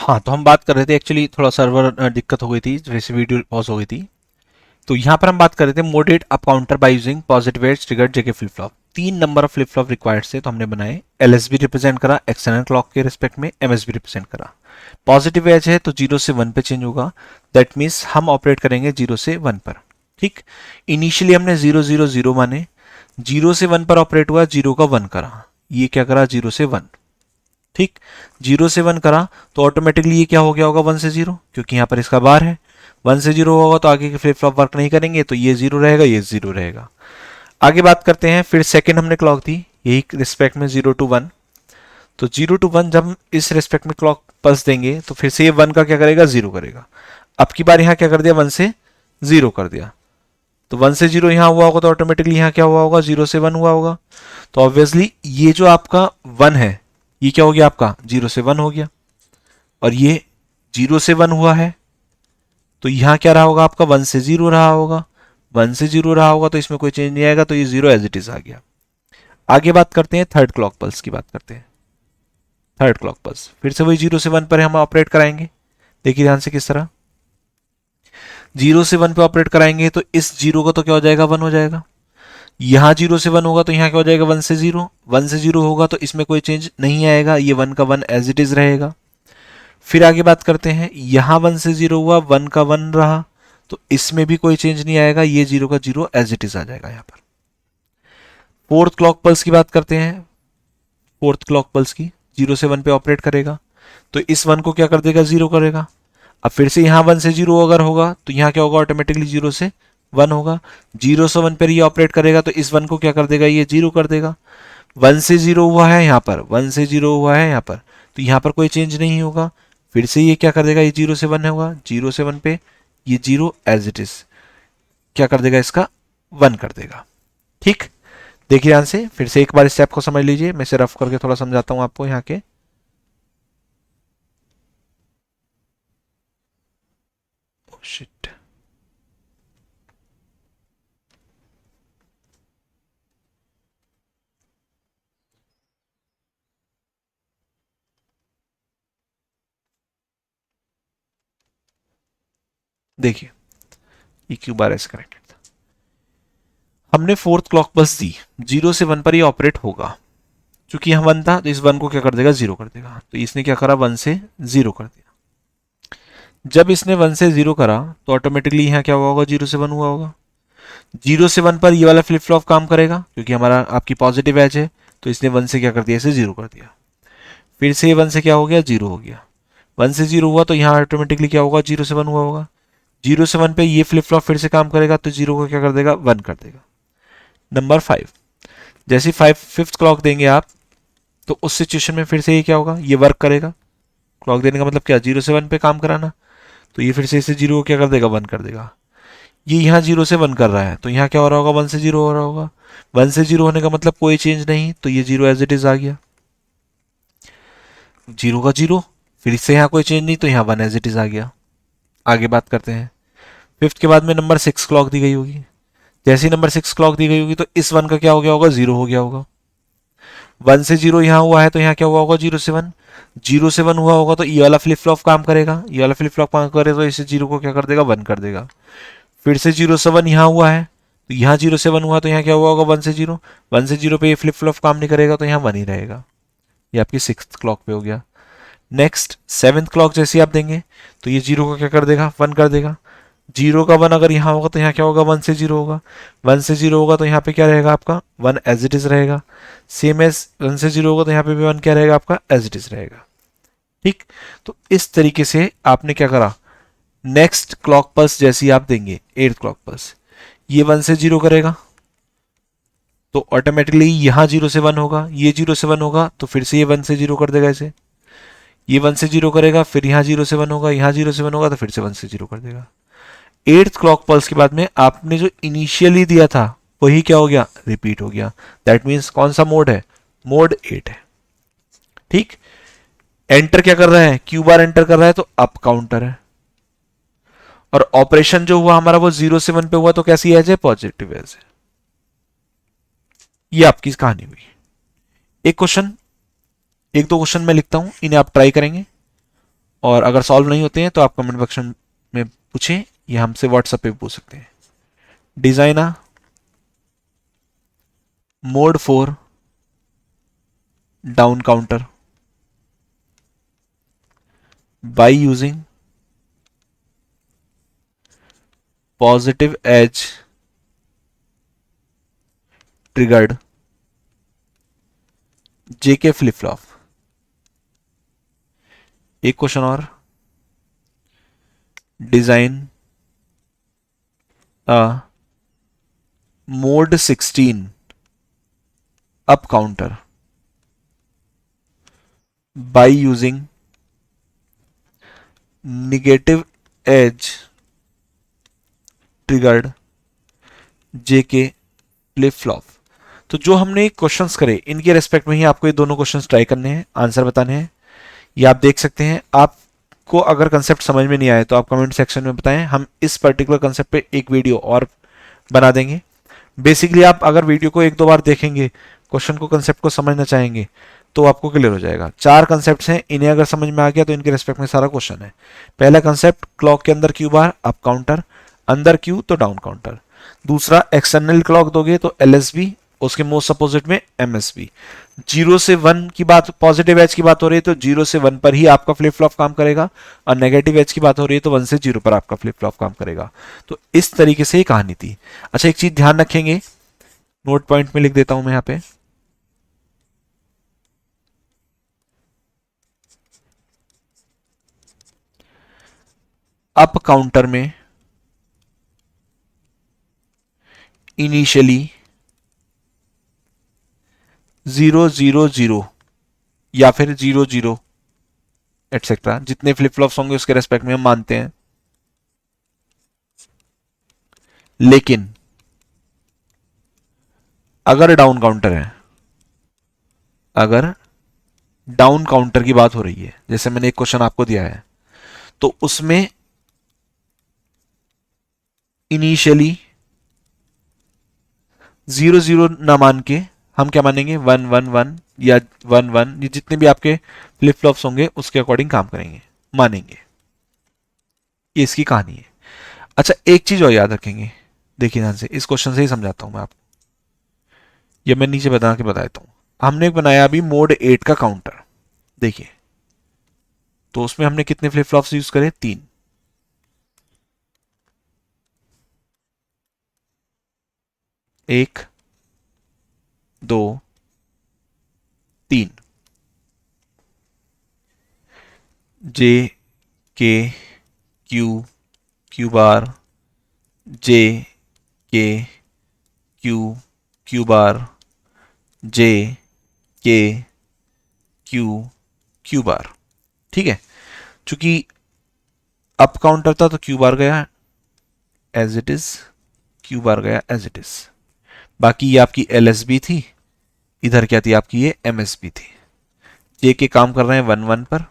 हाँ, तो हम बात कर रहे थे, एक्चुअली थोड़ा सर्वर दिक्कत हो गई थी, वैसे वीडियो पॉज हो गई थी। तो यहाँ पर हम बात कर रहे थे moded up counter by using positive edge triggered JK flip flop. 3 number of flip flop required से, तो हमने बनाए एलएसबी रिप्रेजेंट करा एक्सटर्नल क्लॉक के रिस्पेक्ट में, एमएसबी रिप्रेजेंट करा। पॉजिटिव एज है तो 0 से 1 पे चेंज होगा, दैट मीन्स हम ऑपरेट करेंगे 0 से 1 पर। ठीक, इनिशियली हमने 0 0 0 माने, 0 से 1 पर ऑपरेट हुआ, 0 का 1 करा, ये क्या करा 0 से 1। ठीक, 0 से 1 करा तो ऑटोमेटिकली ये क्या हो गया होगा 1 से 0, क्योंकि यहाँ पर इसका बार है। 1 से 0 होगा तो आगे के फ्लिप फ्लॉप वर्क नहीं करेंगे, तो ये 0 रहेगा, ये 0 रहेगा। आगे बात करते हैं, फिर सेकंड हमने क्लॉक दी यही रिस्पेक्ट में 0 to 1। तो 0 to 1 जब हम इस रिस्पेक्ट में क्लॉक पल्स देंगे तो फिर से ये 1 का क्या करेगा 0 करेगा। अब की बार यहाँ क्या कर दिया 1 से 0 कर दिया, तो 1 से 0 यहाँ हुआ होगा तो ऑटोमेटिकली यहाँ क्या हुआ होगा 0 से 1 हुआ होगा। तो ऑब्वियसली ये जो आपका 1 है ये क्या हो गया आपका 0 से 1 हो गया, और ये 0 से 1 हुआ है तो यहाँ क्या रहा होगा आपका 1 से 0 रहा होगा। 1 से 0 रहा होगा तो इसमें कोई चेंज नहीं आएगा, तो ये 0 एज इट इज आ गया। आगे बात करते हैं थर्ड क्लॉक पल्स की, बात करते हैं थर्ड क्लॉक पल्स। फिर से वही 0 से 1 पर हम ऑपरेट कराएंगे। देखिए ध्यान से किस तरह 0 से 1 पे ऑपरेट कराएंगे तो इस 0 का तो क्या हो जाएगा 1 हो जाएगा। यहाँ 0 से 1 होगा तो यहाँ क्या हो जाएगा 1 से 0। 1 से 0 होगा तो इसमें कोई चेंज नहीं आएगा, ये 1 का 1 एज इट इज रहेगा। फिर आगे बात करते हैं, यहाँ 1 से 0 हुआ, 1 का 1 रहा, तो इसमें भी कोई चेंज नहीं आएगा, ये 0 का 0 एज इट इज आ जाएगा यहाँ पर। फोर्थ क्लॉक पल्स की बात करते हैं। फोर्थ क्लॉक पल्स की 0 से 1 पे ऑपरेट करेगा तो इस 1 को क्या कर देगा 0 करेगा। अब फिर से यहाँ 1 से 0 अगर होगा तो यहाँ क्या होगा ऑटोमेटिकली 0 से 1 होगा। 0 से 1 पर ये ऑपरेट करेगा तो इस 1 को क्या कर देगा ये 0 कर देगा। 1 से 0 हुआ है यहाँ पर, 1 से 0 हुआ है यहाँ पर, तो यहाँ पर कोई चेंज नहीं होगा। फिर से ये क्या कर देगा ये 0 से 1 होगा, 0 से 1 पे ये 0 एज इट इज क्या कर देगा इसका 1 कर देगा। ठीक, देखिए ध्यान से फिर से एक बार स्टेप को समझ लीजिए, मैं इसे रफ करके थोड़ा समझाता हूं आपको यहाँ के। शिट, देखिए ये क्यू बार ऐसे कनेक्टेड था। हमने फोर्थ क्लॉक पल्स दी, 0 से 1 पर ये ऑपरेट होगा, चूंकि यहाँ 1 था तो इस 1 को क्या कर देगा 0 कर देगा, तो इसने क्या करा 1 से 0 कर दिया। जब इसने 1 से 0 करा तो ऑटोमेटिकली यहाँ क्या हुआ होगा 0 से 1 हुआ होगा। 0 से 1 पर ये वाला फ्लिप फ्लॉप काम करेगा क्योंकि हमारा आपकी पॉजिटिव एज है, तो इसने 1 से क्या कर दिया इसे 0 कर दिया। फिर से 1 से क्या हो गया 0 हो गया। 1 से 0 हुआ तो यहाँ ऑटोमेटिकली क्या होगा 0 से 1 हुआ होगा। 0 से 1 पे ये फ्लिप फ्लॉप फिर से काम करेगा तो 0 को क्या कर देगा 1 कर देगा। नंबर 5, जैसे 5th क्लॉक देंगे आप तो उस सिचुएशन में फिर से ये क्या होगा ये वर्क करेगा। क्लॉक देने का मतलब क्या 0 से 1 पे काम कराना, तो ये फिर से इसे 0 को क्या कर देगा 1 कर देगा। ये यहाँ 0 से 1 कर रहा है तो यहाँ क्या हो रहा होगा 1 से 0 हो रहा होगा। 1 से 0 होने का मतलब कोई चेंज नहीं, तो ये 0 एज इट इज आ गया। 0 का 0, फिर इससे यहाँ कोई चेंज नहीं तो यहाँ 1 एज इट इज आ गया। आगे बात करते हैं, 5th के बाद में नंबर 6 क्लॉक दी गई होगी। जैसे ही नंबर 6 क्लॉक दी गई होगी तो इस 1 का क्या हो गया होगा 0 हो गया होगा। 1 से 0 यहाँ हुआ है तो यहाँ क्या हुआ होगा 0 से 1। 0 से 1 हुआ होगा तो ये वाला फ्लिप फ्लॉप काम करेगा, ये वाला फ्लिप फ्लॉप काम करे तो इसे 0 को क्या कर देगा 1 कर देगा। फिर से 0 से 1 यहाँ हुआ है तो यहाँ 0 से 1 हुआ तो यहाँ क्या हुआ होगा 1 से 0। 1 से 0 पे ये फ्लिप फ्लॉप काम नहीं करेगा तो यहाँ 1 ही रहेगा। ये आपकी 6th क्लॉक पे हो गया। नेक्स्ट 7th क्लॉक जैसे आप देंगे तो ये 0 को क्या कर देगा 1 कर देगा। 0 का 1 अगर यहाँ होगा तो यहाँ क्या होगा 1 से 0 होगा। 1 से 0 होगा तो यहाँ पे क्या रहेगा आपका 1 एज इट इज रहेगा। सेम एज 1 से 0 होगा तो यहाँ पे भी 1 क्या रहेगा आपका एज इट इज रहेगा। ठीक, तो इस तरीके से आपने क्या करा, नेक्स्ट क्लॉक पल्स जैसे ही आप देंगे 8th क्लॉक पल्स, ये 1 से 0 करेगा तो ऑटोमेटिकली यहाँ 0 से 1 होगा, ये 0 से 1 होगा तो फिर से ये 1 से 0 कर देगा इसे। ये 1 से 0 करेगा, फिर यहाँ 0 से 1 होगा, यहाँ 0 से 1 होगा तो फिर से 1 से 0 कर देगा। 8th क्लॉक पल्स के बाद में आपने जो इनिशियली दिया था वही क्या हो गया रिपीट हो गया। दैट मीन्स कौन सा मोड है मोड 8 है। ठीक, एंटर क्या कर रहा है क्यू बार एंटर कर रहा है तो अप काउंटर है, और ऑपरेशन जो हुआ हमारा वो 0 से 1 पे हुआ तो कैसी एज है पॉजिटिव एज है। ये आपकी कहानी हुई। एक क्वेश्चन, एक दो क्वेश्चन मैं लिखता हूं, इन्हें आप ट्राई करेंगे और अगर सॉल्व नहीं होते हैं तो आप कमेंट बॉक्स में पूछें या हमसे व्हाट्सएप पे भी पूछ सकते हैं। Designer mode 4 down counter by using positive edge triggered JK flip flop. एक क्वेश्चन और, design mode 16 up counter by using negative edge triggered JK flip flop. तो जो हमने क्वेश्चंस करे इनके रेस्पेक्ट में ही आपको ये दोनों क्वेश्चंस ट्राई करने हैं, आंसर बताने हैं। ये आप देख सकते हैं। आपको अगर कंसेप्ट समझ में नहीं आए तो आप कमेंट सेक्शन में बताएं, हम इस पर्टिकुलर कंसेप्ट पे एक वीडियो और बना देंगे। बेसिकली आप अगर वीडियो को एक दो बार देखेंगे, क्वेश्चन को कंसेप्ट को समझना चाहेंगे तो आपको क्लियर हो जाएगा। 4 कंसेप्ट्स हैं, इन्हें अगर समझ में आ गया तो इनके रेस्पेक्ट में सारा क्वेश्चन है। पहला कंसेप्ट, क्लॉक के अंदर क्यू बार अप काउंटर, अंदर क्यू तो डाउन काउंटर। दूसरा, एक्सटर्नल क्लॉक दोगे तो एलएसबी, उसके मोस्ट अपोजिट में एमएसबी। 0 से 1 की बात, पॉजिटिव एज की बात हो रही है तो 0 से 1 पर ही आपका फ्लिप फ्लॉप काम करेगा, और नेगेटिव एज की बात हो रही है तो 1 से 0 पर आपका फ्लिप फ्लॉप काम करेगा। तो इस तरीके से ये कहानी थी। अच्छा, एक चीज ध्यान रखेंगे, नोट पॉइंट में लिख देता हूं मैं यहां पे, अप काउंटर में इनिशियली 000 या फिर 00 एटसेट्रा जितने फ्लिप फ्लॉप्स होंगे उसके रेस्पेक्ट में हम मानते हैं। लेकिन अगर डाउन काउंटर है, अगर डाउन काउंटर की बात हो रही है, जैसे मैंने एक क्वेश्चन आपको दिया है, तो उसमें इनिशियली 00 ना मान के हम क्या मानेंगे, 111 या 11, ये जितने भी आपके फ्लिप फ्लॉप्स होंगे उसके अकॉर्डिंग काम करेंगे, मानेंगे। ये इसकी कहानी है। अच्छा, एक चीज और याद रखेंगे, देखिए ध्यान से, इस क्वेश्चन से ही समझाता हूं मैं आपको, ये मैं नीचे बता के बताता हूं। हमने बनाया अभी मोड 8 का काउंटर, देखिए, तो उसमें हमने कितने फ्लिप फ्लॉप्स यूज करे, 3। 1 2 3, जे के क्यू क्यू बार, जे के क्यू क्यू बार, जे के क्यू क्यू बार। ठीक है, चूंकि अप काउंटर था तो क्यू बार गया as it is, Q bar गया एज इट इज। बाकी ये आपकी एलएसबी थी, इधर क्या थी आपकी, ये एमएसबी थी। जे के काम कर रहे हैं 11 पर,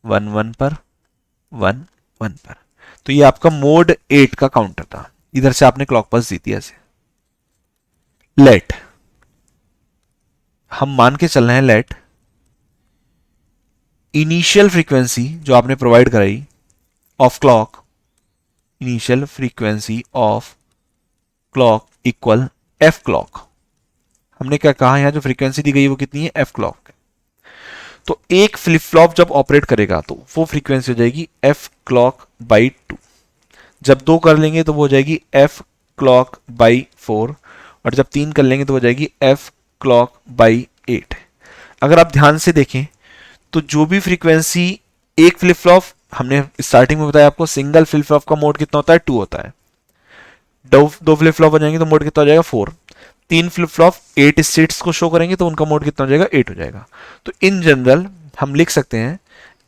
11 पर, 11 पर। तो ये आपका मोड 8 का काउंटर था। इधर से आपने क्लॉक पल्स दी थी ऐसे। लेट, हम मान के चल रहे हैं, लेट इनिशियल फ्रीक्वेंसी जो आपने प्रोवाइड कराई of clock, initial frequency of clock equal F clock. हमने क्या कहा, यहां जो फ्रीक्वेंसी दी गई है वो कितनी है, एफ क्लॉक। तो एक फ्लिप फ्लॉप जब ऑपरेट करेगा तो वो फ्रीक्वेंसी हो जाएगी एफ क्लॉक बाई 2। जब 2 कर लेंगे तो वो हो जाएगी एफ क्लॉक बाई 4, और जब 3 कर लेंगे तो हो जाएगी एफ क्लॉक बाई 8। अगर आप ध्यान से देखें तो जो भी फ्रीक्वेंसी एक फ्लिप फ्लॉप, हमने स्टार्टिंग में बताया आपको, सिंगल फ्लिप फ्लॉप का मोड कितना होता है, 2 होता है। दो फ्लिप फ्लॉप हो जाएंगे तो मोड कितना हो जाएगा, 4। 3 फ्लिप फ्लॉप 8 स्टेट्स को शो करेंगे तो उनका मोड कितना हो जाएगा, 8 हो जाएगा। तो इन जनरल हम लिख सकते हैं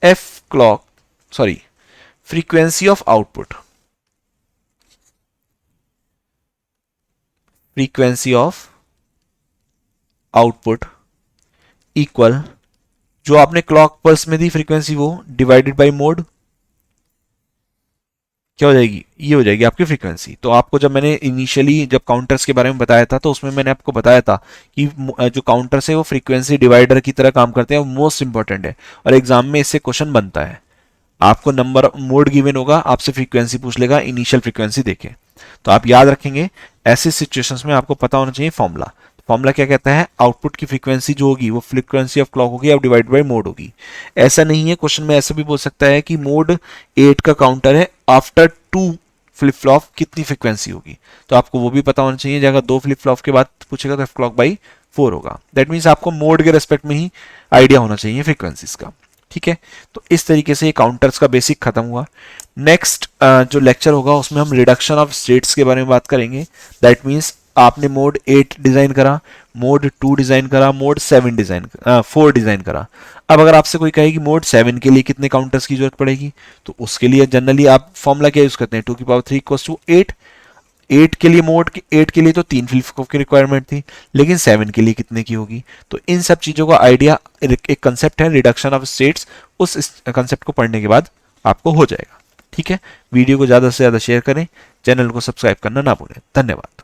F clock, sorry, frequency of output, frequency of output equal जो आपने क्लॉक पल्स में दी फ्रीक्वेंसी वो डिवाइडेड बाय मोड, क्या हो जाएगी, ये हो जाएगी आपकी फ्रीक्वेंसी। तो आपको जब मैंने इनिशियली जब काउंटर्स के बारे में बताया था तो उसमें मैंने आपको बताया था कि जो काउंटर्स है वो फ्रीक्वेंसी डिवाइडर की तरह काम करते हैं, वो मोस्ट इंपॉर्टेंट है और एग्जाम में इससे क्वेश्चन बनता है। आपको नंबर मोड गिवन होगा, आपसे फ्रीक्वेंसी पूछ लेगा, इनिशियल फ्रीक्वेंसी देके। तो आप याद रखेंगे ऐसे सिचुएशंस में आपको पता होना चाहिए फॉर्मूला। फॉर्मूला क्या कहता है, आउटपुट की फ्रीक्वेंसी जो होगी वो फ्रीक्वेंसी ऑफ क्लॉक होगी, अब डिवाइड बाय मोड होगी। ऐसा नहीं है, क्वेश्चन में ऐसा भी बोल सकता है कि मोड 8 का काउंटर है, आफ्टर 2 फ्लिप फ्लॉप कितनी फ्रीक्वेंसी होगी, तो आपको वो भी पता होना चाहिए। अगर 2 फ्लिप फ्लॉप के बाद पूछेगा तो क्लॉक बाई 4 होगा। दैट मीन्स आपको मोड के रेस्पेक्ट में ही आइडिया होना चाहिए फ्रीक्वेंसीज का। ठीक है, तो इस तरीके से ये काउंटर्स का बेसिक खत्म हुआ। नेक्स्ट जो लेक्चर होगा उसमें हम रिडक्शन ऑफ स्टेट्स के बारे में बात करेंगे। दैट मीन्स आपने मोड 8 डिजाइन करा, मोड 2 डिजाइन करा, मोड 7 डिजाइन 4 डिजाइन करा। अब अगर आपसे कोई कहे कि मोड 7 के लिए कितने काउंटर्स की जरूरत पड़ेगी, तो उसके लिए जनरली आप फॉर्मूला क्या यूज करते हैं, 2 की पावर 3 इक्वल्स टू 8। 8 के लिए मोड 8 के लिए तो 3 फ्लिप फ्लॉप की रिक्वायरमेंट थी, लेकिन 7 के लिए कितने की होगी। तो इन सब चीजों का आइडिया, एक कंसेप्ट है रिडक्शन ऑफ स्टेट्स, उस कंसेप्ट को पढ़ने के बाद आपको हो जाएगा। ठीक है, वीडियो को ज्यादा से ज्यादा शेयर करें, चैनल को सब्सक्राइब करना ना भूलें। धन्यवाद।